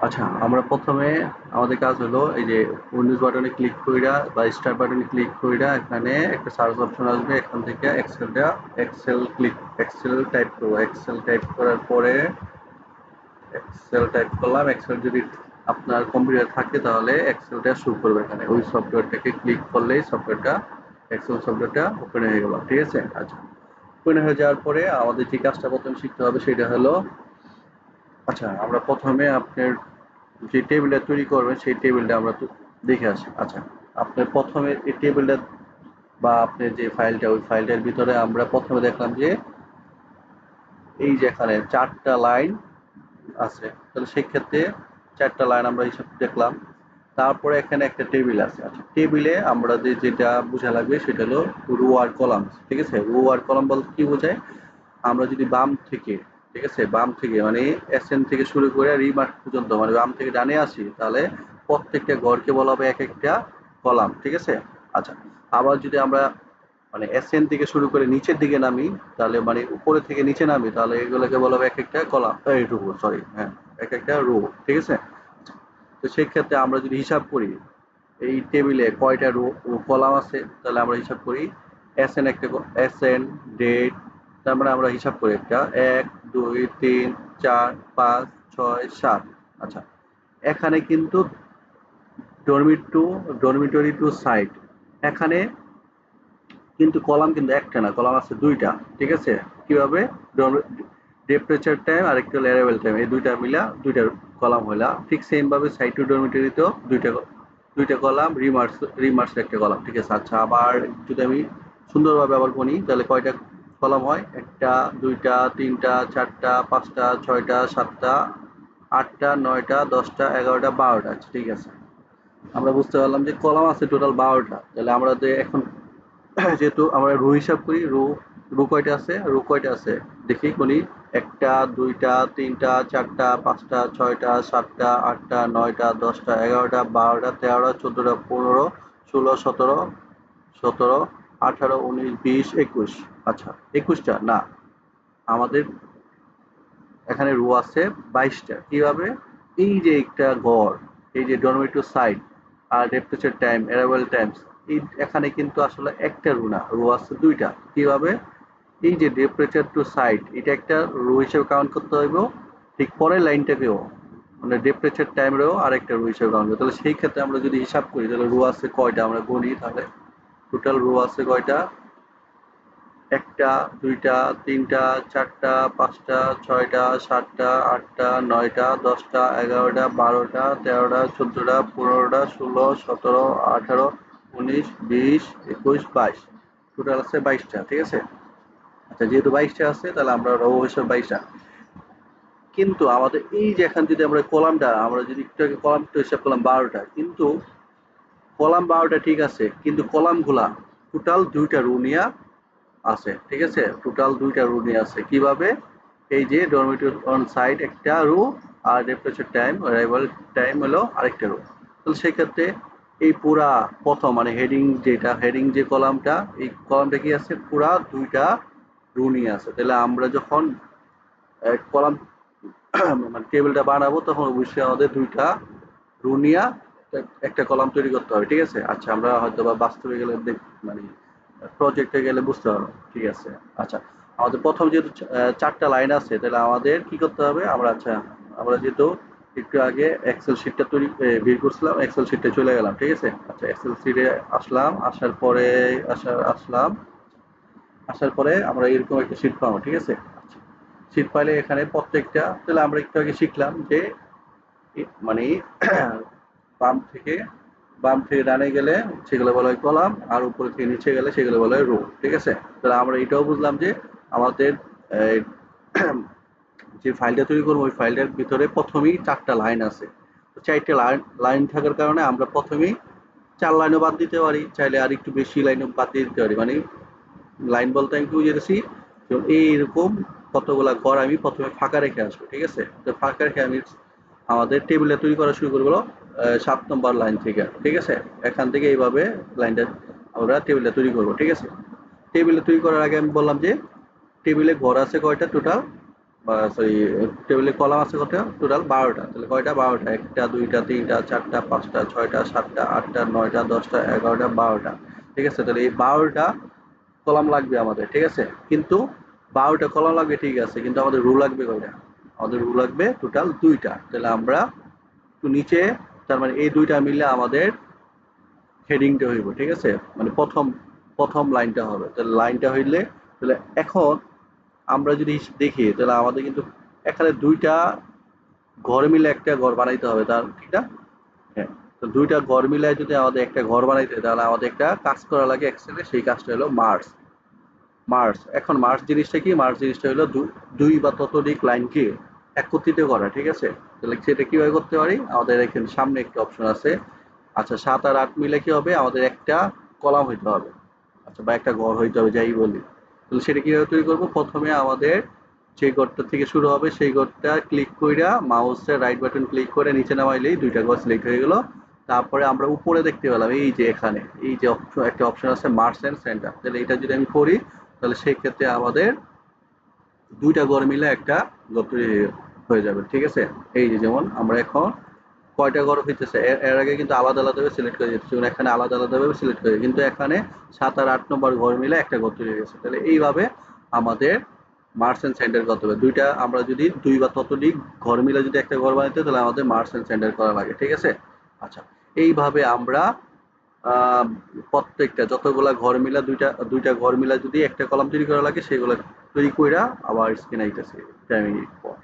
আচ্ছা, আমরা প্রথমে আমাদের কাজ হলো এই যে উইন্ডোজ বাটনে ক্লিক কইরা বা স্টার্ট বাটনে ক্লিক কইরা এখানে একটা সার্চ অপশন আসবে, এখান থেকে এক্সেল টাইপ করবো। এক্সেল টাইপ করার পরে এক্সেল টাইপ করলাম। এক্সেল যদি আপনার কম্পিউটার থাকে তাহলে এক্সেলটা শো করবে এখানে। ওই সফটওয়্যারটাকে ক্লিক করলেই সফটওয়্যারটা এক্সেল সফটওয়্যারটা ওপেন হয়ে গেল। ঠিক আছে? আচ্ছা, ওপেন হয়ে যাওয়ার পরে আমাদের যে কাজটা প্রথমে শিখতে হবে সেটা হলো, আচ্ছা আমরা প্রথমে আপনার যে টেবিলটা তৈরি করবেন সেই টেবিলটা আমরা দেখে আসি। আচ্ছা, আপনার প্রথমে এই টেবিলটা বা আপনার যে ফাইলটা, ওই ফাইলটার ভিতরে আমরা প্রথমে দেখলাম যে এই যে এখানে ৪টা লাইন আছে। তাহলে সেক্ষেত্রে ৪টা লাইন আমরা হিসাব দেখলাম। তারপরে এখানে একটা টেবিল আছে। আচ্ছা, টেবিলে আমরা যেটা বোঝা লাগবে সেটা হলো রো আর কলাম। ঠিক আছে? রো আর কলাম বলতে কি বোঝায়? আমরা যদি বাম থেকে, ঠিক আছে, বাম থেকে মানে এসএন থেকে শুরু করে রিমার্ক পর্যন্ত মানে বাম থেকে ডানে আসি, তাহলে প্রত্যেকটা ঘরকে বলা হবে এক একটা কলাম। ঠিক আছে? আচ্ছা, আবার যদি আমরা মানে এসএন থেকে শুরু করে নিচের দিকে নামি, তাহলে মানে উপরে থেকে নিচে নামি, তাহলে এগুলোকে বলা হবে এক একটা কলাম, এই রো, সরি, হ্যাঁ, এক একটা রো। ঠিক আছে? তো সেই ক্ষেত্রে আমরা যদি হিসাব করি এই টেবিলে কয়টা রো কলাম আছে, তাহলে আমরা হিসাব করি এসএন একটা, এসএন ডেট, তার মানে আমরা হিসাব করি একটা ১ ২ ৩ ৪ ৫ ৬ ৭। আচ্ছা, এখানে কিন্তু ডরমিটরি টু সাইট, এখানে কিন্তু কলাম কিন্তু একটা না, কলাম আছে দুইটা। ঠিক আছে? কিভাবে? টেম্পারেচার টাইম আর একটা অ্যারাইভাল টাইম, এই দুইটা মিলা দুইটা কলাম হইলা। ঠিক সেম ভাবে সাইট টু ডরমিটরিতেও দুইটা দুইটা কলাম, রিমার্স একটা কলাম। ঠিক আছে? আচ্ছা, আবার যদি আমি সুন্দরভাবে আবার বলি তাহলে কয়টা কলাম হয়? একটা, দুইটা, তিনটা, চারটা, পাঁচটা, ছয়টা, সাতটা, আটটা, নয়টা, দশটা, এগারোটা, বারোটা। আচ্ছা, ঠিক আছে, আমরা বুঝতে পারলাম যে কলাম আছে টোটাল ১২টা। তাহলে আমরা যে এখন যেহেতু আমরা রো হিসাব করি, রো রো কয়টা আছে, রো কয়টা আছে দেখি গুনি। একটা, দুইটা, তিনটা, চারটা, পাঁচটা, ছয়টা, সাতটা, আটটা, নয়টা, দশটা, এগারোটা, বারোটা, তেরোটা, চোদ্দটা, ১৫, ১৬, ১৭, ১৭, ১৮, ১৯, ২০, ২১। আচ্ছা, ২১টা না, আমাদের এখানে রো আছে ২২টা। কিভাবে? এই যে একটা ঘর, এই যে ডরমিটরি সাইট আর টেম্পারেচার টাইম, অ্যারাইভাল টাইমস, এই এখানে কিন্তু আসলে একটা রো না, রো আছে দুইটা। কিভাবে? এই যে টেম্পারেচার টু সাইট, এটা একটা রো হিসেবে কাউন্ট করতে হইব, ঠিক পরের লাইনটাকেও মানে টেম্পারেচার টাইমেরও আরেকটা রো হিসেবে কাউন্ট করতে। তাহলে সেই ক্ষেত্রে আমরা যদি হিসাব করি তাহলে রো আছে কয়টা আমরা গুনি, তাহলে টোটাল রো আছে কয়টা? একটা, দুইটা, তিনটা, চারটা, পাঁচটা, ছয়টা, সাতটা, আটটা, নয়টা, দশটা, এগারোটা, বারোটা, তেরোটা, চোদ্দটা, ১৫টা, ১৬, ১৭, ১৮, ১৯, ২০, ২১, ২২। টোটাল আছে ২২টা। ঠিক আছে? আচ্ছা, যেহেতু ২২টা আছে তাহলে আমরা রো হিসেবে ২২টা। কিন্তু আমাদের এই যে এখান যদি আমরা কলামটা, আমরা যদি একটু আগে কলামটা হিসাব করলাম ১২টা, কিন্তু কলাম ১২টা ঠিক আছে, কিন্তু কলামগুলা টোটাল দুইটা রো নিয়ে আছে। ঠিক আছে? টোটাল দুইটা রো নিয়ে আছে। কিভাবে? এই যে ডরমিটরি অন সাইট একটা রো আর টেম্পারেচার টাইম, অ্যারাইভাল টাইম হলো আরেকটা রো। তাহলে সেক্ষেত্রে এই পুরা প্রথম মানে হেডিং, যেটা হেডিং যে কলামটা, এই কলামটা কি আছে? পুরা দুইটা রো নিয়ে আছে। তাহলে আমরা যখন কলাম মানে টেবিলটা বানাবো তখন অবশ্যই আমাদের দুইটা রো নিয়ে একটা কলাম তৈরি করতে হবে। ঠিক আছে? আচ্ছা, আমরা হয়তো বা বাস্তবে গেলে মানে প্রজেক্টে গেলে বুঝতে পারবো। ঠিক আছে? আচ্ছা, আমাদের প্রথম যেহেতু ৪টা লাইন আছে, তাহলে আমাদের কি করতে হবে? আমরা, আচ্ছা, আমরা যেহেতু একটু আগে এক্সেল শিটটা তৈরি বের করছিলাম, এক্সেল শিটে চলে গেলাম। ঠিক আছে? আচ্ছা, এক্সেল শিটে আসলাম, আসার পরে আসলাম, আসার পরে আমরা এরকম একটা শিট পাবো। ঠিক আছে? আচ্ছা, শিট পাইলে এখানে প্রত্যেকটা, তাহলে আমরা একটু আগে শিখলাম যে মানে বাম থেকে বাম থেকে ডানে গেলে সেগুলো বলা হয় কলাম, আর উপরে থেকে নিচে গেলে সেগুলো বলা হয় রো। ঠিক আছে? তাহলে আমরা এটাও বুঝলাম যে আমাদের যে ফাইলটা তৈরি করবো ওই ফাইলটার ভিতরে প্রথমেই ৪টা লাইন আছে। তো ৪টা লাইন লাইন থাকার কারণে আমরা প্রথমেই ৪ লাইনও বাদ দিতে পারি, চাইলে আর একটু বেশি লাইনও বাদ দিয়ে দিতে পারি। মানে লাইন বলতে আমি কি বুঝেছি? এইরকম কতগুলা ঘর আমি প্রথমে ফাঁকা রেখে আসবো। ঠিক আছে? তো ফাঁকা রেখে আমি আমাদের টেবিলটা তৈরি করা শুরু করবো ৭ নম্বর লাইন থেকে। ঠিক আছে? এখান থেকে এইভাবে লাইনটা আমরা টেবিলটা তৈরি করবো। ঠিক আছে? টেবিলটা তৈরি করার আগে আমি বললাম যে টেবিলে ঘর আছে কয়টা টোটাল? সরি, টেবিলে কলাম আছে কত, টোটাল 12টা। তাহলে কয়টা, 12টা, একটা দুইটা তিনটা চারটা পাঁচটা ছয়টা সাতটা আটটা নয়টা 10টা 11টা 12টা। ঠিক আছে, তাহলে এই 12টা কলাম লাগবে আমাদের, ঠিক আছে। কিন্তু 12টা কলাম লাগবে, ঠিক আছে, কিন্তু আমাদের রো লাগবে কয়টা, আমাদের রো লাগবে টোটাল 2টা। তাহলে আমরা একটু নিচে, তার মানে এই দুইটা মিলে আমাদের হেডিংটা হইব, ঠিক আছে, মানে প্রথম প্রথম লাইনটা হবে। তাহলে লাইনটা হইলে, তাহলে এখন আমরা যদি দেখি, তাহলে আমাদের কিন্তু এখানে দুইটা ঘর মিলে একটা ঘর বানাইতে হবে, তার ঠিক না? হ্যাঁ। তো দুইটা ঘর মিলায় যদি আমাদের একটা ঘর বানাইতে হয়, তাহলে আমাদের একটা কাজ করা লাগে এক্সেলে, সেই কাজটা হলো মার্জ। এখন মার্জ জিনিসটা কি, মার্জ জিনিসটা হলো দুই বা ততোধিক লাইনকে একত্রিত করা, ঠিক আছে। তাহলে সেটা কিভাবে করতে পারি, আমাদের এখানে সামনে একটা অপশন আছে। আচ্ছা, 7 আর 8 মিলে কি হবে, আমাদের একটা কলাম হইতে হবে, আচ্ছা, বা একটা ঘর হইতে হবে, যাই বলি। তাহলে সেটা কিভাবে তৈরি করবো, প্রথমে আমাদের যে ঘরটা থেকে শুরু হবে সেই ঘরটা ক্লিক কইরা মাউসের রাইট বাটন ক্লিক করে নিচে নামাইলেই দুইটা ঘর সিলেক্ট হয়ে গেল। তারপরে আমরা উপরে দেখতে পেলাম এই যে এখানে এই যে একটা অপশন আছে মার্জ এন্ড সেন্টার, তাহলে এটা যদি আমি করি, তাহলে সেই ক্ষেত্রে আমাদের দুইটা ঘর মিলে একটা ঘর তৈরি হয়ে যাবে, ঠিক আছে। এই যে যেমন আমরা এখন কয়টা ঘর হইতেছে, এর আগে কিন্তু আলাদা আলাদা ভাবে সিলেক্ট করে যেতেছে, এখানে আলাদা আলাদা ভাবে সিলেক্ট করে, কিন্তু এখানে 7 আর 8 নম্বর ঘর মিলে একটা ঘর তৈরি হয়ে গেছে। তাহলে এইভাবে আমাদের মার্চ এন্ড সেন্টার করতে হবে। দুইটা আমরা যদি দুই বা ততোধিক ঘর মিলে যদি একটা ঘর বানাইতে, তাহলে আমাদের মার্চ এন্ড সেন্টার করা লাগে, ঠিক আছে। আচ্ছা, এইভাবে আমরা আহ, প্রত্যেকটা যতগুলা ঘর মিলা দুইটা দুইটা ঘর মিলা যদি একটা কলাম তৈরি করা লাগে, সেগুলো তৈরি কইরা আবার স্ক্রিন আইতেছে 10 মিনিট পর।